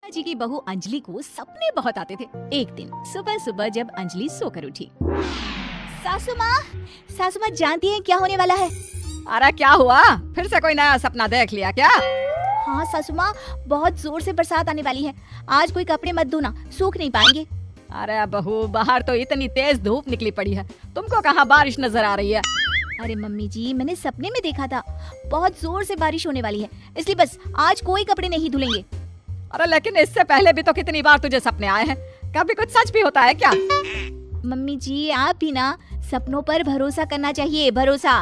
जी की बहू अंजलि को सपने बहुत आते थे। एक दिन सुबह सुबह जब अंजलि सोकर उठी, सासू माँ जानती हैं क्या होने वाला है? अरे क्या हुआ, फिर से कोई नया सपना देख लिया क्या? हाँ सासू माँ, बहुत जोर से बरसात आने वाली है। आज कोई कपड़े मत धोना, सूख नहीं पाएंगे। अरे बहू, बाहर तो इतनी तेज धूप निकली पड़ी है, तुमको कहाँ बारिश नजर आ रही है? अरे मम्मी जी, मैंने सपने में देखा था बहुत जोर से बारिश होने वाली है, इसलिए बस आज कोई कपड़े नहीं धुलेंगे। अरे लेकिन इससे पहले भी तो कितनी बार तुझे सपने आए हैं, कभी कुछ सच भी होता है क्या? मम्मी जी, आप भी ना सपनों पर भरोसा करना चाहिए, भरोसा।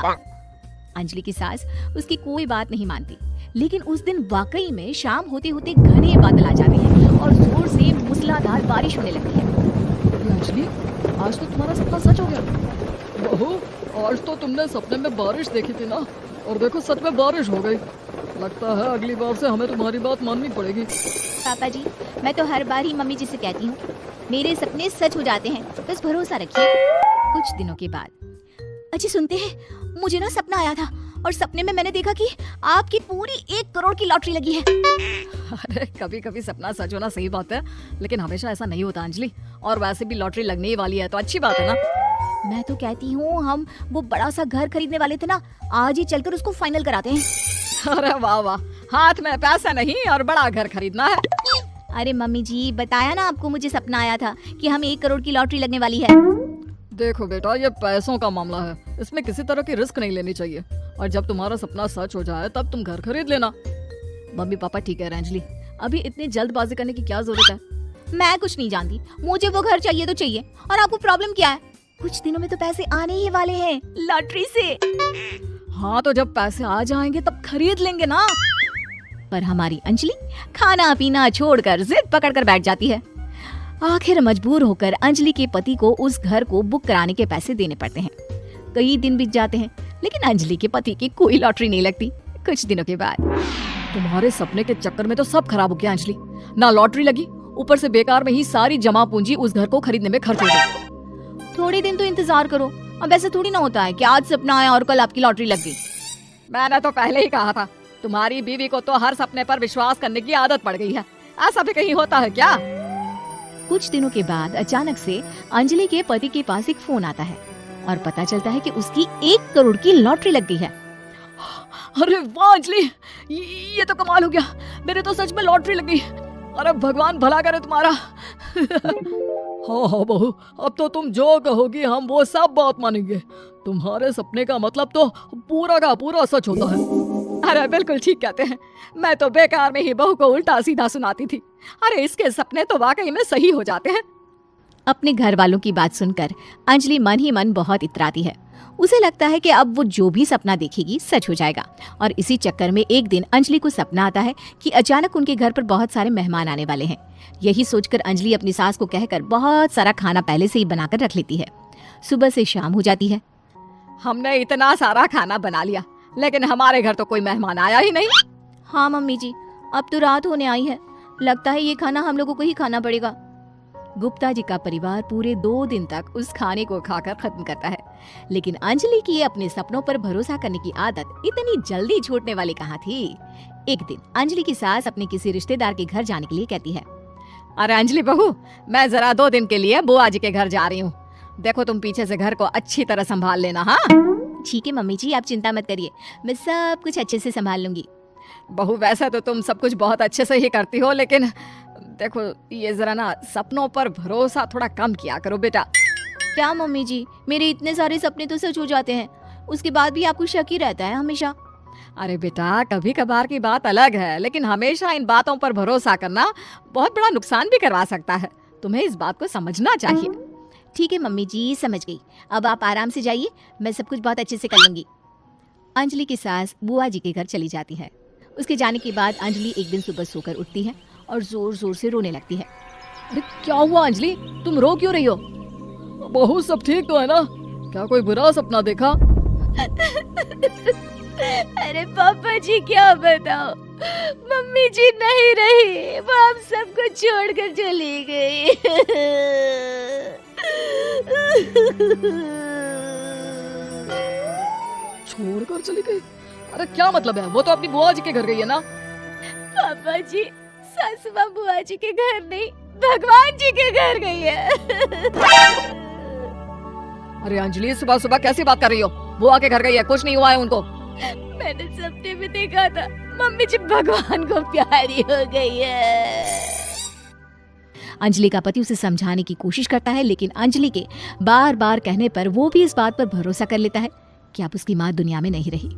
अंजलि की सास उसकी कोई बात नहीं मानती, लेकिन उस दिन वाकई में शाम होते होते घने बादल आ जाते हैं और जोर से मूसलाधार बारिश होने लगती है। अंजलि, आज तो तुम्हारा सपना सच हो गया। बहू, आज तो तुमने सपने में बारिश देखी थी ना, और देखो सच में बारिश हो गई। लगता है अगली बार से हमें तुम्हारी बात माननी पड़ेगी। पापा जी, मैं तो हर बार ही मम्मी जी से कहती हूँ, मेरे सपने सच हो जाते हैं, बस भरोसा रखिए। कुछ दिनों के बाद, अजी सुनते हैं, मुझे ना सपना आया था और सपने में मैंने देखा कि आपकी पूरी 1 करोड़ की लॉटरी लगी है। अरे कभी कभी सपना सच होना सही बात है, लेकिन हमेशा ऐसा नहीं होता अंजलि। और वैसे भी लॉटरी लगने ही वाली है तो अच्छी बात है ना। मैं तो कहती हूँ, हम वो बड़ा सा घर खरीदने वाले थे ना, आज ही चलकर उसको फाइनल कराते हैं। अरे वाह वाह, हाथ में पैसा नहीं और बड़ा घर खरीदना है। अरे मम्मी जी, बताया ना आपको, मुझे सपना आया था कि हमें 1 करोड़ की लॉटरी लगने वाली है। देखो बेटा, ये पैसों का मामला है, इसमें किसी तरह की रिस्क नहीं लेनी चाहिए। और जब तुम्हारा सपना सच हो जाए तब तुम घर खरीद लेना। मम्मी पापा ठीक है अंजलि, अभी इतनी जल्दबाजी करने की क्या जरूरत है? मैं कुछ नहीं जानती, मुझे वो घर चाहिए तो चाहिए। और आपको प्रॉब्लम क्या है? कुछ दिनों में तो पैसे आने ही वाले हैं लॉटरी से। हाँ तो जब पैसे आ जाएंगे तब खरीद लेंगे ना। पर हमारी अंजलि खाना पीना छोड़कर जिद पकड़कर बैठ जाती है। आखिर मजबूर होकर अंजलि के पति को उस घर को बुक कराने के पैसे देने पड़ते हैं। कई दिन बीत जाते हैं, लेकिन अंजलि के पति की कोई लॉटरी नहीं लगती। कुछ दिनों के बाद, तुम्हारे सपने के चक्कर में तो सब खराब हो गया अंजलि। ना लॉटरी लगी, ऊपर से बेकार में ही सारी जमा पूंजी उस घर को खरीदने में खर्च हो गई। थोड़े दिन तो इंतजार करो, अब ऐसा थोड़ी ना होता है कि आज सपना आया और कल आपकी लॉटरी लग गई। मैंने तो पहले ही कहा था, तुम्हारी बीवी को तो हर सपने पर विश्वास करने की आदत पड़ गई है। ऐसा भी कहीं होता है क्या? कुछ दिनों के बाद अचानक से अंजलि के पति के पास एक फोन आता है और पता चलता है कि उसकी 1 करोड़ की लॉटरी लग गई है। अरे वाह अंजलि, ये तो कमाल हो गया, मेरे तो सच में लॉटरी लग गई। अरे भगवान भला करे तुम्हारा। हाँ हाँ बहू, अब तो तुम जो कहोगी हम वो सब बात मानेंगे। तुम्हारे सपने का मतलब तो पूरा का पूरा सच होता है। अरे बिल्कुल ठीक कहते हैं, मैं तो बेकार में ही बहू को उल्टा सीधा सुनाती थी। अरे इसके सपने तो वाकई में सही हो जाते हैं। अपने घर वालों की बात सुनकर अंजलि मन ही मन बहुत इतराती है। उसे लगता है कि अब वो जो भी सपना देखेगी सच हो जाएगा। और इसी चक्कर में एक दिन अंजलि को सपना आता है कि अचानक उनके घर पर बहुत सारे मेहमान आने वाले हैं। यही सोचकर अंजलि अपनी सास को कहकर बहुत सारा खाना पहले से ही बनाकर रख लेती है। सुबह से शाम हो जाती है। हमने इतना सारा खाना बना लिया, लेकिन हमारे घर तो कोई मेहमान आया ही नहीं। हाँ मम्मी जी, अब तो रात होने आई है, लगता है ये खाना हम लोगों को ही खाना पड़ेगा। गुप्ता जी का परिवार पूरे 2 दिन तक उस खाने को खाकर खत्म करता है, लेकिन अंजलि की अपने सपनों पर भरोसा करने की आदत इतनी जल्दी छूटने वाली कहाँ थी। एक दिन अंजलि की सास अपने किसी रिश्तेदार के घर जाने के लिए कहती है, अरे अंजलि बहू, मैं जरा 2 दिन के लिए बुआ जी के घर जा रही हूँ। देखो तुम पीछे से घर को अच्छी तरह संभाल लेना। हाँ ठीक है मम्मी जी, आप चिंता मत करिए, मैं सब कुछ अच्छे से संभाल लूंगी। बहू वैसे तो तुम सब कुछ बहुत अच्छे से ही करती हो, लेकिन देखो ये जरा ना सपनों पर भरोसा थोड़ा कम किया करो बेटा। क्या मम्मी जी, मेरे इतने सारे सपने तो सच हो जाते हैं, उसके बाद भी आपको शक ही रहता है हमेशा। अरे बेटा, कभी कभार की बात अलग है, लेकिन हमेशा इन बातों पर भरोसा करना बहुत बड़ा नुकसान भी करवा सकता है। तुम्हें इस बात को समझना चाहिए। ठीक है मम्मी जी, समझ गई, अब आप आराम से जाइए, मैं सब कुछ बहुत अच्छे से कर लूंगी। अंजलि की सास बुआ जी के घर चली जाती है। उसके जाने के बाद अंजलि एक दिन सुबह सोकर उठती है और जोर जोर से रोने लगती है। अरे क्या हुआ अंजलि, तुम रो क्यों रही हो? बहू सब ठीक तो है ना? क्या कोई बुरा सपना देखा? अरे पापा जी क्या बताओ, मम्मी जी नहीं रही, वो हम सबको छोड़कर चली गई। छोड़कर चली गई? अरे क्या मतलब है, वो तो अपनी बुआ जी के घर गई है ना? पापा जी, सासू माँ बुआ जी के घर नहीं, भगवान जी के घर गई है। अरे अंजलि, सुबह सुबह कैसी बात कर रही हो? बुआ के घर गई है, कुछ नहीं हुआ है उनको। मैंने सपने में देखा था मम्मी जी भगवान को प्यारी हो गई है। अंजलि का पति उसे समझाने की कोशिश करता है, लेकिन अंजलि के बार बार कहने पर वो भी इस बात पर भरोसा कर लेता है कि अब उसकी माँ दुनिया में नहीं रही।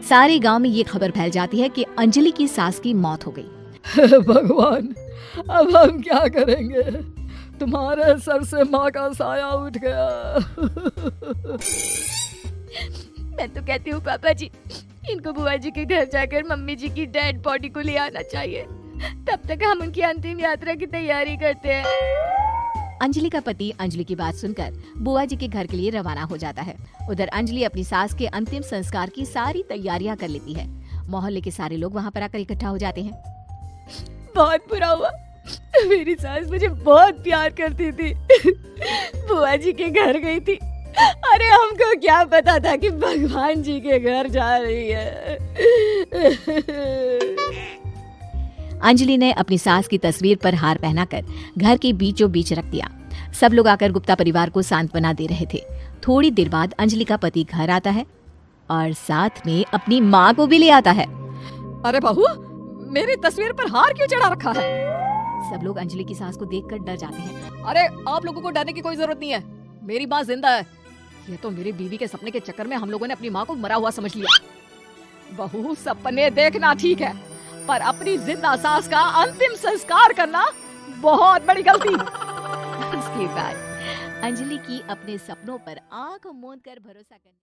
सारे गांव में ये खबर फैल जाती है कि अंजलि की सास की मौत हो गई। भगवान, अब हम क्या करेंगे? तुम्हारे सर से माँ का साया उठ गया। मैं तो कहती हूँ पापा जी, इनको बुआ जी के घर जाकर मम्मी जी की डेड बॉडी को ले आना चाहिए, तब तक हम उनकी अंतिम यात्रा की तैयारी करते हैं। अंजलि का पति अंजलि की बात सुनकर बुआ जी के घर के लिए रवाना हो जाता है। उधर अंजलि अपनी सास के अंतिम संस्कार की सारी तैयारियां कर लेती है। मोहल्ले के सारे लोग वहां पर आकर इकट्ठा हो जाते हैं। बहुत बुरा हुआ, मेरी सास मुझे बहुत प्यार करती थी, बुआ जी के घर गई थी। अरे हमको क्या पता था कि भगवान जी के घर जा रही है। अंजलि ने अपनी सास की तस्वीर पर हार पहनाकर घर के बीचों बीच रख दिया। सब लोग आकर गुप्ता परिवार को सांत्वना दे रहे थे। थोड़ी देर बाद अंजलि का पति घर आता है और साथ में अपनी माँ को भी ले आता है। अरे बहू, मेरी तस्वीर पर हार क्यों चढ़ा रखा है? सब लोग अंजलि की सास को देखकर डर जाते हैं। अरे आप लोगों को डरने की कोई जरूरत नहीं है, मेरी माँ जिंदा है। ये तो मेरी बीवी के सपने के चक्कर में हम लोगों ने अपनी माँ को मरा हुआ समझ लिया। बहू, सपने देखना ठीक है, पर अपनी जिंदा सास का अंतिम संस्कार करना बहुत बड़ी गलती। उसके बाद अंजलि की अपने सपनों पर आंख मूंद कर भरोसा करना